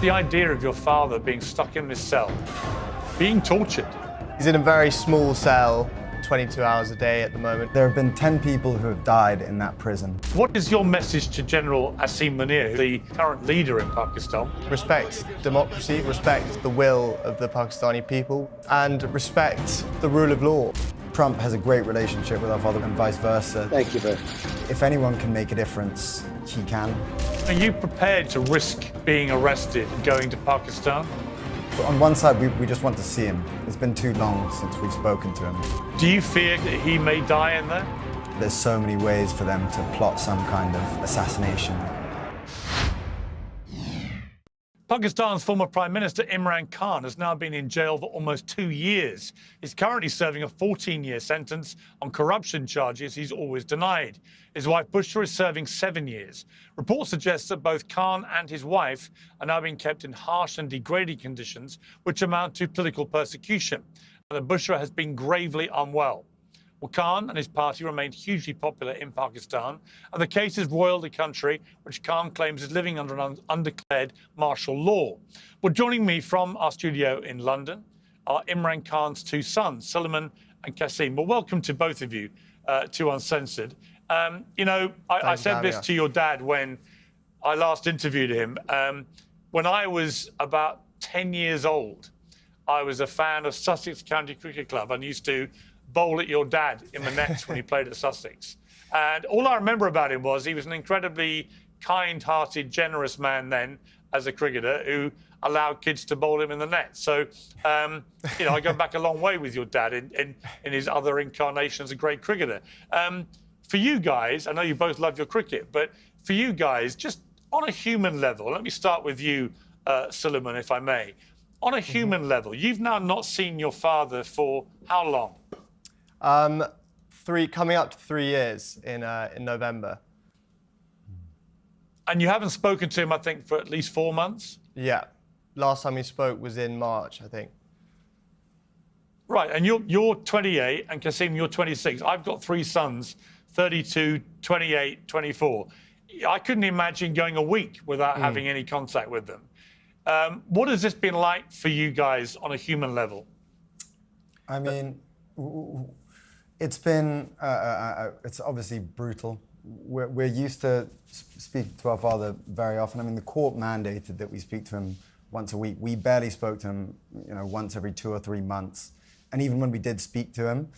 the idea of your father being stuck in this cell, being tortured? He's in a very small cell, 22 hours a day at the moment. There have been 10 people who have died in that prison. What is your message to General Kasim Suliman, the current leader in Pakistan? Respect democracy, respect the will of the Pakistani people, and respect the rule of law. Trump has a great relationship with our father and vice versa. Thank you, Ben. If anyone can make a difference, he can. Are you prepared to risk being arrested and going to Pakistan? But on one side, we just want to see him. It's been too long since we've spoken to him. Do you fear that he may die in there? There's so many ways for them to plot some kind of assassination. Pakistan's former Prime Minister Imran Khan has now been in jail for almost 2 years. He's currently serving a 14-year sentence on corruption charges he's always denied. His wife Bushra is serving 7 years. Reports suggest that both Khan and his wife are now being kept in harsh and degrading conditions, which amount to political persecution, and that Bushra has been gravely unwell. Well, Khan and his party remain hugely popular in Pakistan, and the case has roiled the country, which Khan claims is living under an undeclared martial law. Well, joining me from our studio in London are Imran Khan's two sons, Suliman and Kasim. Well, welcome to both of you to Uncensored. You know, I said this to your dad when I last interviewed him. When I was about 10 years old, I was a fan of Sussex County Cricket Club and used to bowl at your dad in the nets when he played at Sussex. And all I remember about him was he was an incredibly kind-hearted, generous man then as a cricketer who allowed kids to bowl him in the net. So, you know, I go back a long way with your dad in his other incarnations, a great cricketer. For you guys, I know you both love your cricket, but for you guys, just on a human level, let me start with you, Suliman, if I may. On a human level, you've now not seen your father for how long? Coming up to 3 years in November. And you haven't spoken to him, I think, for at least 4 months? Yeah. Last time we spoke was in March, I think. Right, and you're 28, and Kasim, you're 26. I've got three sons, 32, 28, 24. I couldn't imagine going a week without having any contact with them. What has this been like for you guys on a human level? I mean, it's been, it's obviously brutal. We're used to speak to our father very often. I mean, the court mandated that we speak to him once a week. We barely spoke to him, you know, once every 2 or 3 months. And even when we did speak to him,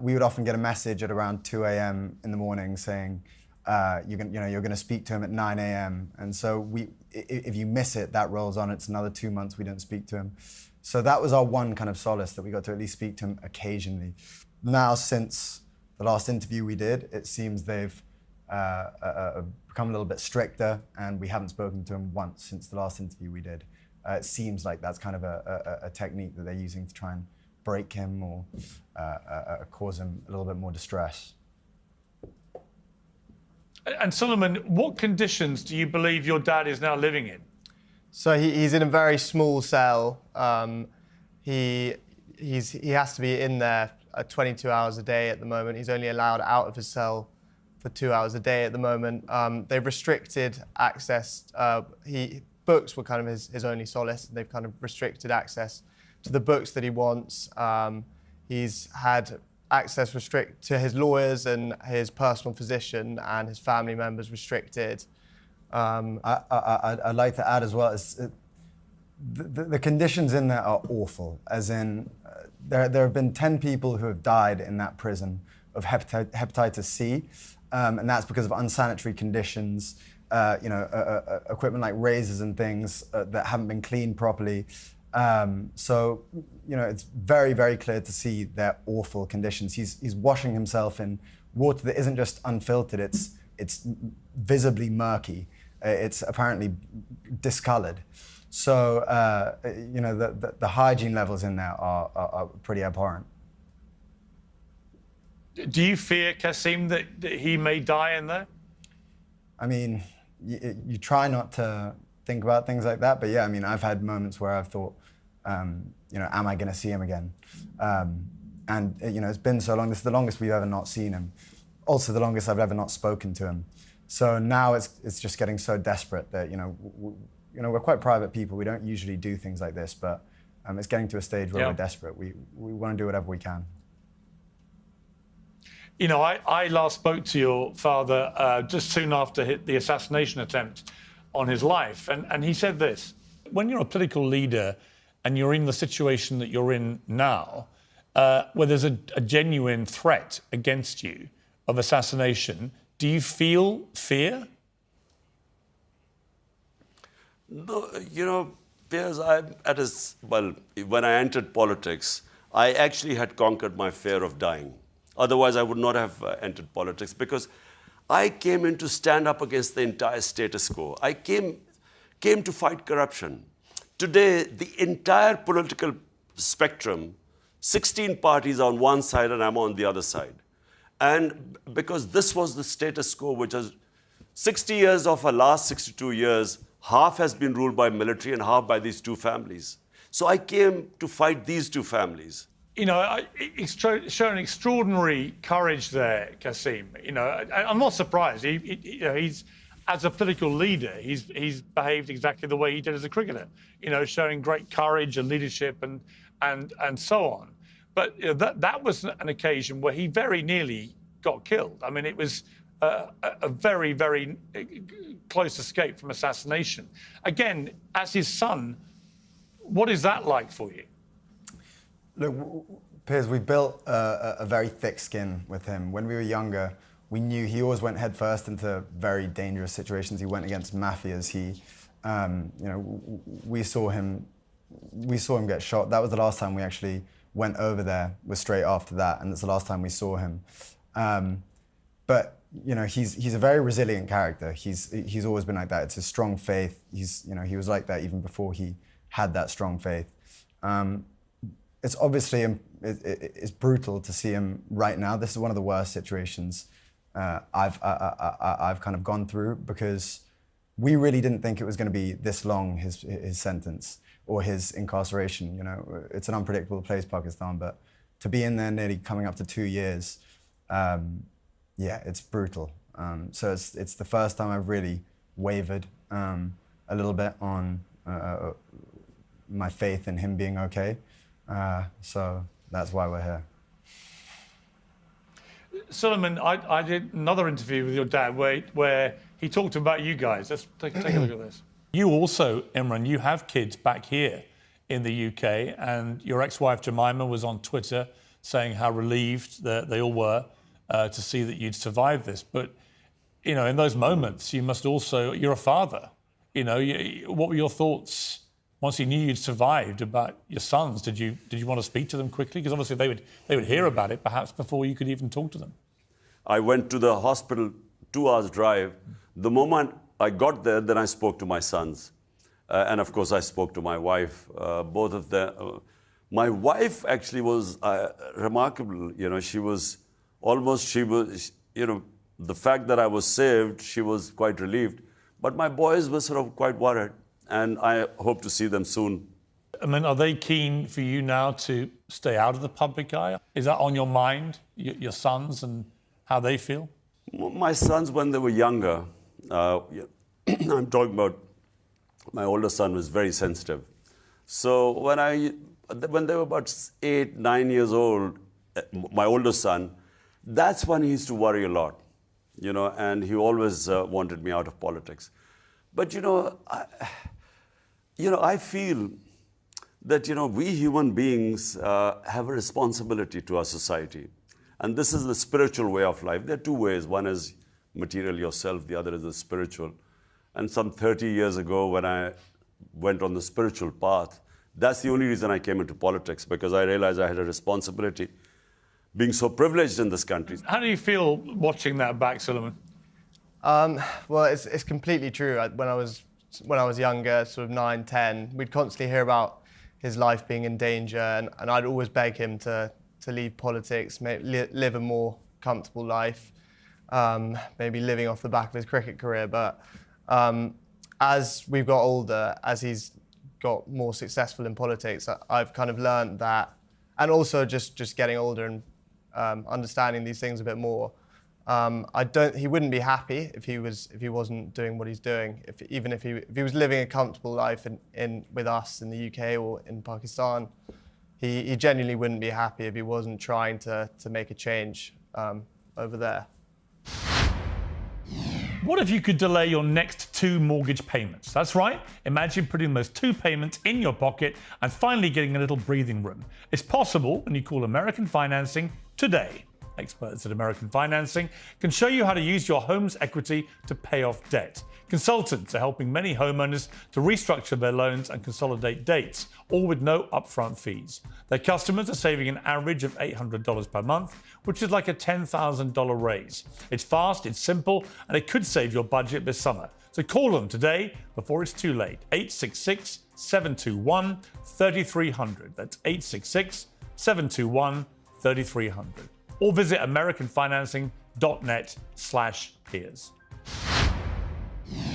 we would often get a message at around 2 a.m. in the morning saying, you're going to speak to him at 9 a.m. And so if you miss it, that rolls on. It's another 2 months we don't speak to him. So that was our one kind of solace, that we got to at least speak to him occasionally. Now, since the last interview we did, it seems they've become a little bit stricter, and we haven't spoken to him once since the last interview we did. It seems like that's kind of a technique that they're using to try and break him or cause him a little bit more distress. And Suliman, what conditions do you believe your dad is now living in? So he's in a very small cell. He has to be in there 22 hours a day at the moment. He's only allowed out of his cell for 2 hours a day at the moment. They've restricted access. Books were kind of his only solace. They've kind of restricted access to the books that he wants. He's had access to his lawyers and his personal physician and his family members restricted. I'd like to add as well, the conditions in there are awful, as in there have been 10 people who have died in that prison of hepatitis C, and that's because of unsanitary conditions, you know, equipment like razors and things that haven't been cleaned properly. So, you know, it's very, very clear to see their awful conditions. He's washing himself in water that isn't just unfiltered, it's visibly murky. It's apparently discolored. So, you know, the hygiene levels in there are pretty abhorrent. Do you fear, Kasim, that he may die in there? I mean, you try not to think about things like that, but yeah, I mean, I've had moments where I've thought, you know, am I going to see him again? And, you know, it's been so long. This is the longest we've ever not seen him. Also the longest I've ever not spoken to him. So now it's just getting so desperate that, you know, we're quite private people. We don't usually do things like this, but it's getting to a stage where we're desperate. We want to do whatever we can. You know, I last spoke to your father just soon after the assassination attempt on his life, and he said this: when you're a political leader and you're in the situation that you're in now, where there's a genuine threat against you of assassination, do you feel fear? No, you know, Piers, when I entered politics, I actually had conquered my fear of dying. Otherwise, I would not have entered politics, because I came in to stand up against the entire status quo. I came to fight corruption. Today, the entire political spectrum, 16 parties on one side and I'm on the other side. And because this was the status quo, which is 60 years of our last 62 years, half has been ruled by military and half by these two families. So I came to fight these two families. You know, he's shown extraordinary courage there, Kasim. You know, I'm not surprised. He's as a political leader, he's behaved exactly the way he did as a cricketer. You know, showing great courage and leadership and so on. But you know, that was an occasion where he very nearly got killed. I mean, it was a very, very close escape from assassination. Again, as his son, what is that like for you? Look, Piers, we built a very thick skin with him. When we were younger, we knew he always went headfirst into very dangerous situations. He went against mafias. We saw him get shot. That was the last time we actually went over there. Was straight after that, and that's the last time we saw him. But you know, he's a very resilient character. He's always been like that. It's his strong faith. He was like that even before he had that strong faith. It's obviously it's brutal to see him right now. This is one of the worst situations I've kind of gone through, because we really didn't think it was going to be this long, his sentence or his incarceration. You know, it's an unpredictable place, Pakistan, but to be in there nearly coming up to 2 years, yeah, it's brutal. So it's the first time I've really wavered a little bit on my faith in him being okay. So that's why we're here. Suliman, I did another interview with your dad where he talked about you guys. Let's take a look at this. You also, Imran, you have kids back here in the UK, and your ex-wife Jemima was on Twitter saying how relieved that they all were to see that you'd survived this. But, you know, in those moments, you must also, you're a father. You know, what were your thoughts once you knew you'd survived about your sons? Did you want to speak to them quickly? Because obviously they would hear about it perhaps before you could even talk to them. I went to the hospital, 2 hours drive. The moment I got there, then I spoke to my sons. And of course, I spoke to my wife, both of them. My wife actually was remarkable. You know, the fact that I was saved, she was quite relieved. But my boys were sort of quite worried. And I hope to see them soon. I mean, are they keen for you now to stay out of the public eye? Is that on your mind, your sons and how they feel? My sons, when they were younger, I'm talking about my older son was very sensitive. So when they were about 8, 9 years old, my older son, that's when he used to worry a lot, you know, and he always wanted me out of politics. But, I feel that, we human beings have a responsibility to our society. And this is the spiritual way of life. There are two ways. One is material yourself. The other is the spiritual. And some 30 years ago, when I went on the spiritual path, that's the only reason I came into politics, because I realized I had a responsibility being so privileged in this country. How do you feel watching that back, Suliman? Well, it's completely true. When I was younger, sort of 9, 10, we'd constantly hear about his life being in danger, and I'd always beg him to leave politics, live a more comfortable life, maybe living off the back of his cricket career. But as we've got older, as he's got more successful in politics, I've kind of learned that, and also just getting older and understanding these things a bit more, He wouldn't be happy if he wasn't doing what he's doing. Even if he was living a comfortable life with us in the UK or in Pakistan, he genuinely wouldn't be happy if he wasn't trying to make a change over there. What if you could delay your next 2 mortgage payments? That's right. Imagine putting those 2 payments in your pocket and finally getting a little breathing room. It's possible when you call American Financing today. Experts at American Financing can show you how to use your home's equity to pay off debt. Consultants are helping many homeowners to restructure their loans and consolidate dates, all with no upfront fees. Their customers are saving an average of $800 per month, which is like a $10,000 raise. It's fast, it's simple, and it could save your budget this summer. So call them today before it's too late. 866-721-3300. That's 866-721-3300. Or visit americanfinancing.net/peers.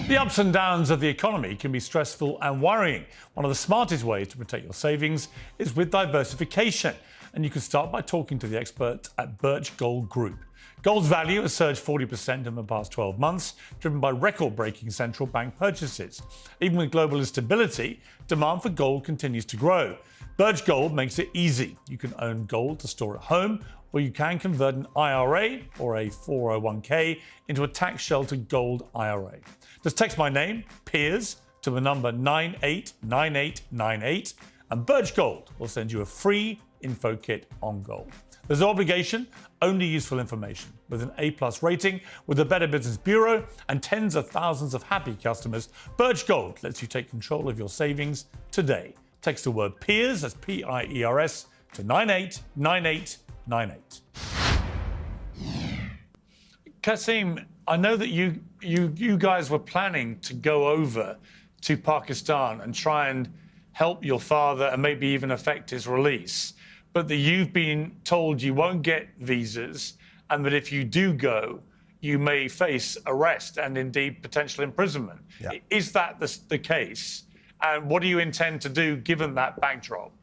The ups and downs of the economy can be stressful and worrying. One of the smartest ways to protect your savings is with diversification. And you can start by talking to the experts at Birch Gold Group. Gold's value has surged 40% in the past 12 months, driven by record-breaking central bank purchases. Even with global instability, demand for gold continues to grow. Birch Gold makes it easy. You can own gold to store at home, or you can convert an IRA or a 401k into a tax-sheltered gold IRA. Just text my name, Piers, to the number 989898, and Birch Gold will send you a free info kit on gold. There's no obligation, only useful information. With an A+ rating with the Better Business Bureau and tens of thousands of happy customers, Birch Gold lets you take control of your savings today. Text the word Piers, that's P-I-E-R-S, to 989898. Kasim, I know that you guys were planning to go over to Pakistan and try and help your father and maybe even affect his release, but that you've been told you won't get visas and that if you do go, you may face arrest and indeed potential imprisonment. Yeah. Is that the case? And what do you intend to do given that backdrop?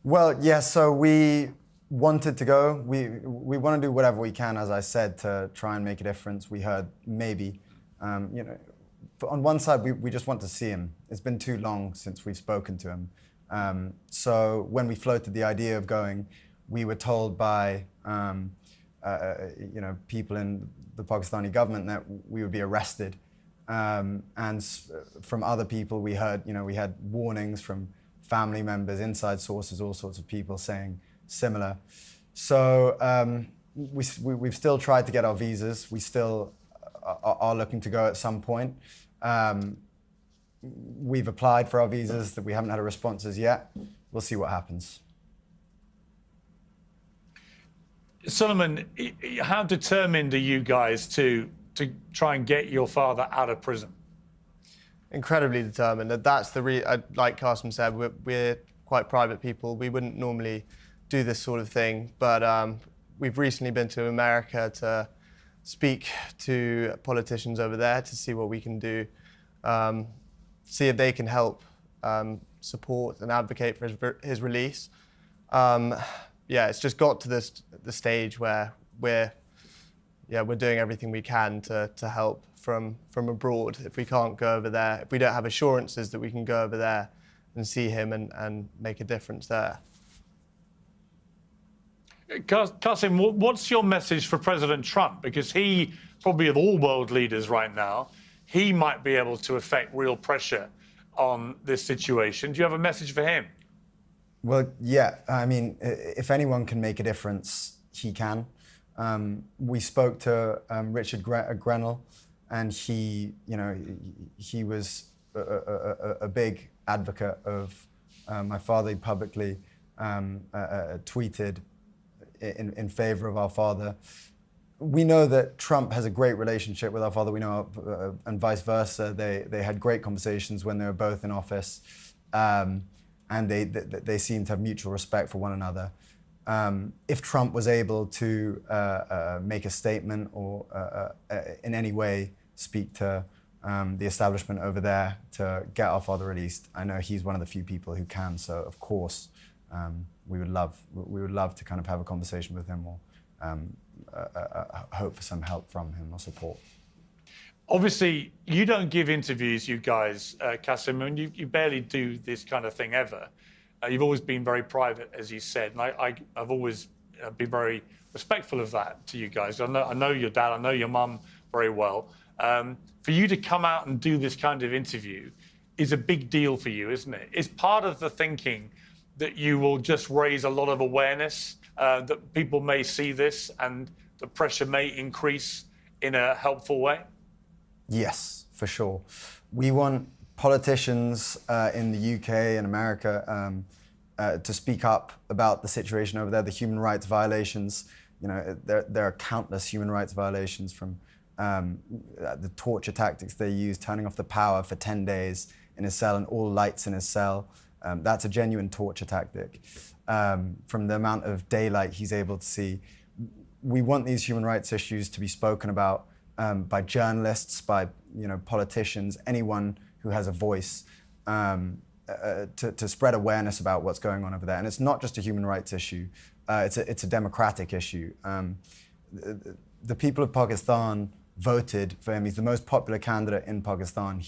Well, yeah, so we wanted to go. We want to do whatever we can, as I said, to try and make a difference. We heard maybe, on one side, we just want to see him. It's been too long since we've spoken to him. So when we floated the idea of going, we were told by people in the Pakistani government that we would be arrested. And from other people, we heard, we had warnings from family members, inside sources, all sorts of people saying similar. So we've still tried to get our visas. We still are looking to go at some point. We've applied for our visas, that we haven't had a responses yet. We'll see what happens. Suliman, how determined are you guys to try and get your father out of prison? Incredibly determined. That's like Kasim said, we're quite private people. We wouldn't normally do this sort of thing, but we've recently been to America to speak to politicians over there to see what we can do, see if they can help support and advocate for his release. It's just got to the stage where we're doing everything we can to help from abroad. If we can't go over there, if we don't have assurances that we can go over there and see him and make a difference there. Kasim, what's your message for President Trump? Because he, probably of all world leaders right now, he might be able to affect real pressure on this situation. Do you have a message for him? Well, yeah. I mean, if anyone can make a difference, he can. We spoke to Richard Grenell, and he was a big advocate of my father. He publicly tweeted in favor of our father. We know that Trump has a great relationship with our father. We know, and vice versa. They had great conversations when they were both in office, and they seem to have mutual respect for one another. If Trump was able to make a statement or in any way speak to the establishment over there to get our father released, I know he's one of the few people who can. So of course, we would love to kind of have a conversation with him or hope for some help from him or support. Obviously, you don't give interviews, you guys, Kasim, and you barely do this kind of thing ever. You've always been very private, as you said, and I've always been very respectful of that to you guys. I know your dad, I know your mum very well. For you to come out and do this kind of interview is a big deal for you, isn't it? Is part of the thinking that you will just raise a lot of awareness, that people may see this and the pressure may increase in a helpful way? Yes, for sure. We want politicians in the UK and America to speak up about the situation over there, the human rights violations. You know, there are countless human rights violations, from the torture tactics they use, turning off the power for 10 days in his cell and all lights in his cell. That's a genuine torture tactic. From the amount of daylight he's able to see. We want these human rights issues to be spoken about by journalists, by politicians, anyone who has a voice, to spread awareness about what's going on over there. And it's not just a human rights issue, it's a democratic issue. The people of Pakistan voted for him. He's the most popular candidate in Pakistan.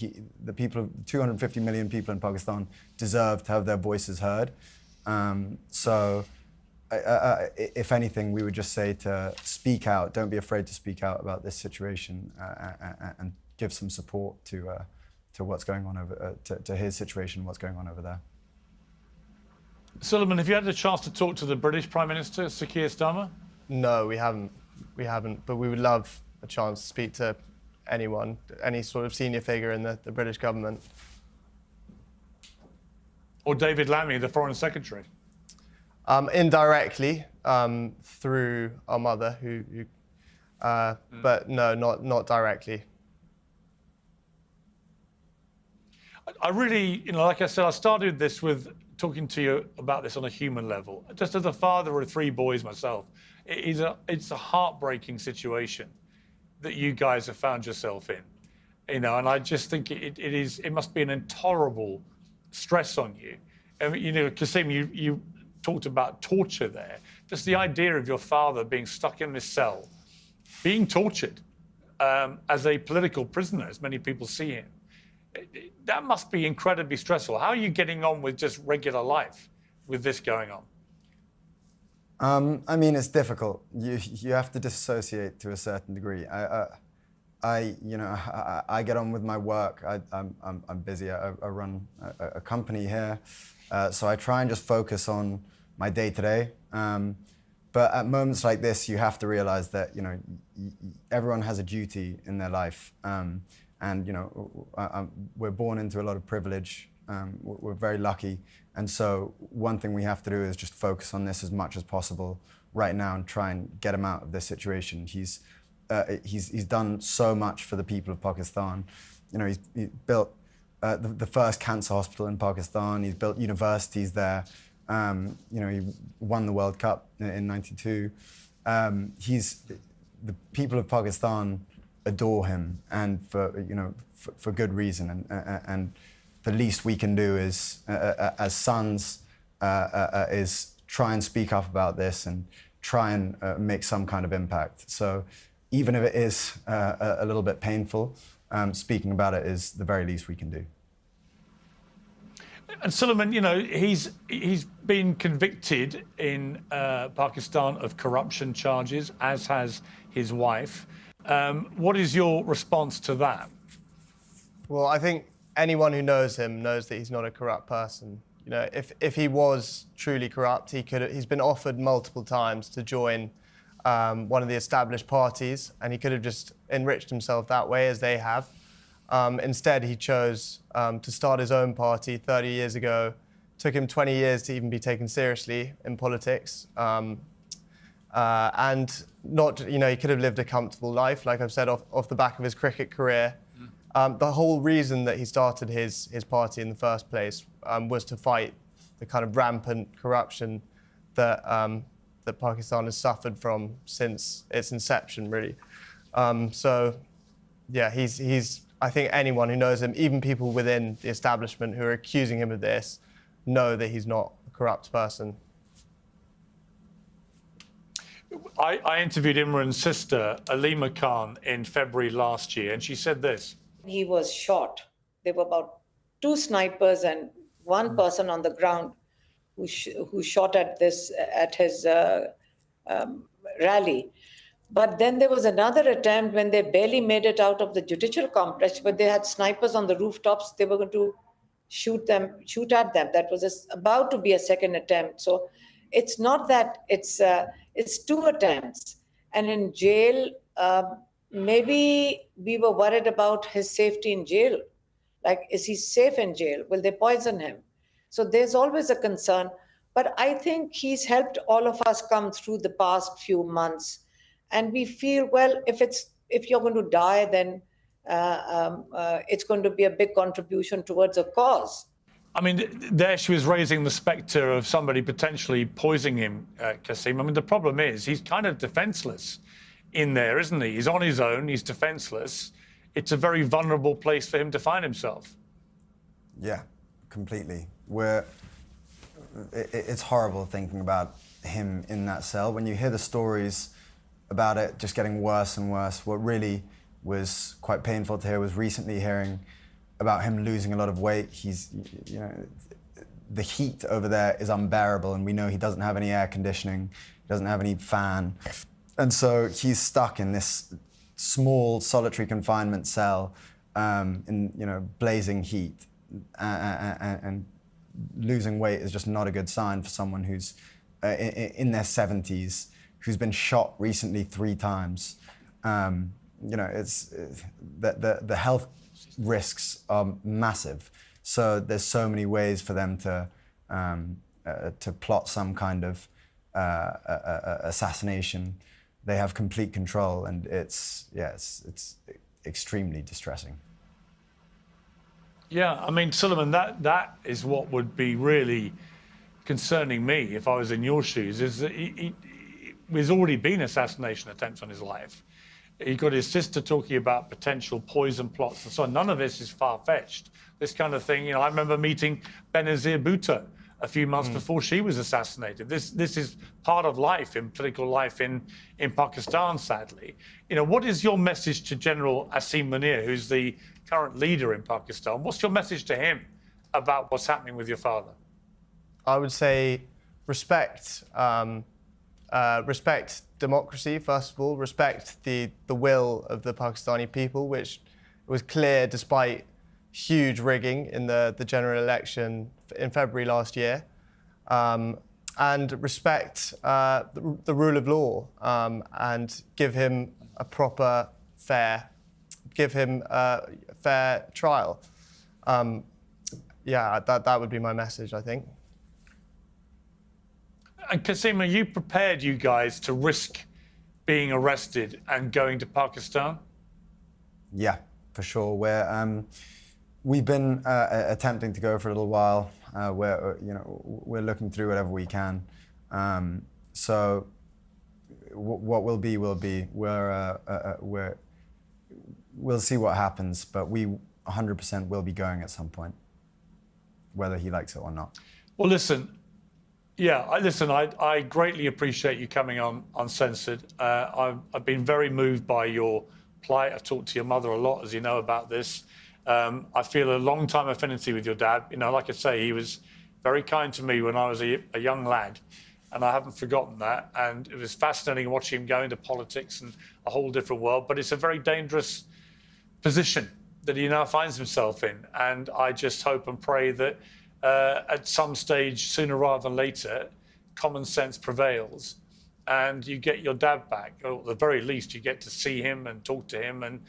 The people, 250 million people in Pakistan, deserve to have their voices heard. So if anything, we would just say to speak out. Don't be afraid to speak out about this situation, and give some support to what's going on over to his situation, what's going on over there. Suliman, have you had a chance to talk to the British Prime Minister, Sir Keir Starmer? No, we haven't. We haven't, but we would love a chance to speak to anyone, any sort of senior figure in the British government. Or David Lammy, the Foreign Secretary? Indirectly, through our mother, but no, not directly. I really, like I said, I started this with talking to you about this on a human level. Just as a father of 3 boys myself, it's a heartbreaking situation that you guys have found yourself in, and I just think it must be an intolerable stress on you. Kasim, you talked about torture there. Just the idea of your father being stuck in this cell, being tortured as a political prisoner, as many people see him. That must be incredibly stressful. How are you getting on with just regular life with this going on? I mean, it's difficult. You have to dissociate to a certain degree. I get on with my work. I'm busy. I run a company here, so I try and just focus on my day to day. But at moments like this, you have to realize that everyone has a duty in their life, and we're born into a lot of privilege. We're very lucky, and so one thing we have to do is just focus on this as much as possible right now and try and get him out of this situation. He's done so much for the people of Pakistan. He's built the first cancer hospital in Pakistan. He's built universities there. He won the World Cup in '92. The people of Pakistan adore him, and for good reason. And the least we can do is, as sons, is try and speak up about this and try and make some kind of impact. So even if it is a little bit painful, speaking about it is the very least we can do. And Suliman, he's been convicted in Pakistan of corruption charges, as has his wife. What is your response to that? Well, I think anyone who knows him knows that he's not a corrupt person. If he was truly corrupt, he's been offered multiple times to join one of the established parties, and he could have just enriched himself that way, as they have. Instead, he chose to start his own party 30 years ago. Took him 20 years to even be taken seriously in politics. And he could have lived a comfortable life, like I've said, off the back of his cricket career. The whole reason that he started his party in the first place was to fight the kind of rampant corruption that Pakistan has suffered from since its inception, really. I think anyone who knows him, even people within the establishment who are accusing him of this, know that he's not a corrupt person. I interviewed Imran's sister, Alima Khan, in February last year, and she said this. He was shot. There were about 2 snipers and 1 person on the ground who shot at his rally. But then there was another attempt when they barely made it out of the judicial complex, but they had snipers on the rooftops. They were going to shoot at them. That was about to be a second attempt. So it's not that it's 2 attempts. And in jail, maybe we were worried about his safety in jail. Like, is he safe in jail? Will they poison him? So there's always a concern. But I think he's helped all of us come through the past few months. And we feel, well, if you're going to die, then it's going to be a big contribution towards a cause. I mean, there she was raising the spectre of somebody potentially poisoning him, Kasim. I mean, the problem is he's kind of defenseless in there, isn't he? He's on his own, he's defenseless. It's a very vulnerable place for him to find himself. Yeah, completely. It's horrible thinking about him in that cell. When you hear the stories about it just getting worse and worse, what really was quite painful to hear was recently hearing about him losing a lot of weight. The heat over there is unbearable, and we know he doesn't have any air conditioning, he doesn't have any fan. And so he's stuck in this small solitary confinement cell in blazing heat, and losing weight is just not a good sign for someone who's in their 70s, who's been shot recently 3 times. It's the health risks are massive. So there's so many ways for them to plot some kind of assassination. They have complete control, and it's extremely distressing. Yeah, I mean, Suliman, that is what would be really concerning me if I was in your shoes, is that there's already been assassination attempts on his life. He got his sister talking about potential poison plots and so on. None of this is far-fetched. This kind of thing, I remember meeting Benazir Bhutto a few months before she was assassinated. This is part of life, in political life in Pakistan, sadly. What is your message to General Asim Munir, who's the current leader in Pakistan? What's your message to him about what's happening with your father? I would say respect. Respect democracy, first of all. Respect the will of the Pakistani people, which was clear despite huge rigging in the general election in February last year. And respect the rule of law, and give him a proper, fair trial. That would be my message, I think. And Kasim, are you prepared, you guys, to risk being arrested and going to Pakistan? Yeah, for sure. We've been attempting to go for a little while. We're looking through whatever we can. So what will be will be. We'll see what happens, but we 100% will be going at some point, whether he likes it or not. Well, listen. Yeah, I greatly appreciate you coming on Uncensored. I've been very moved by your plight. I've talked to your mother a lot, as you know, about this. I feel a long-time affinity with your dad. Like I say, he was very kind to me when I was a young lad, and I haven't forgotten that. And it was fascinating watching him go into politics and a whole different world. But it's a very dangerous position that he now finds himself in. And I just hope and pray that at some stage, sooner rather than later, common sense prevails and you get your dad back, or at the very least you get to see him and talk to him and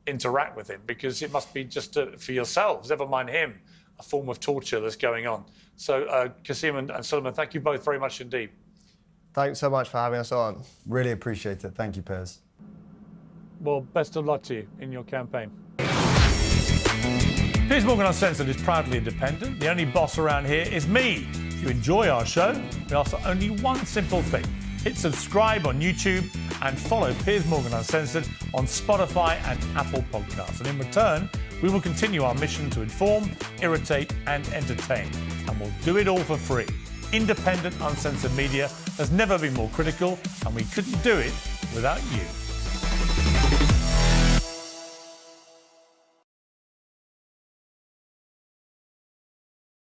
interact with him, because it must be just for yourselves, never mind him, a form of torture that's going on. So Kasim and Suliman, thank you both very much indeed. Thanks so much for having us on. Really appreciate it. Thank you, Piers. Well, best of luck to you in your campaign. Piers Morgan Uncensored is proudly independent. The only boss around here is me. If you enjoy our show, we ask for only one simple thing. Hit subscribe on YouTube and follow Piers Morgan Uncensored on Spotify and Apple Podcasts. And in return, we will continue our mission to inform, irritate and entertain. And we'll do it all for free. independent, uncensored media has never been more critical, and we couldn't do it without you.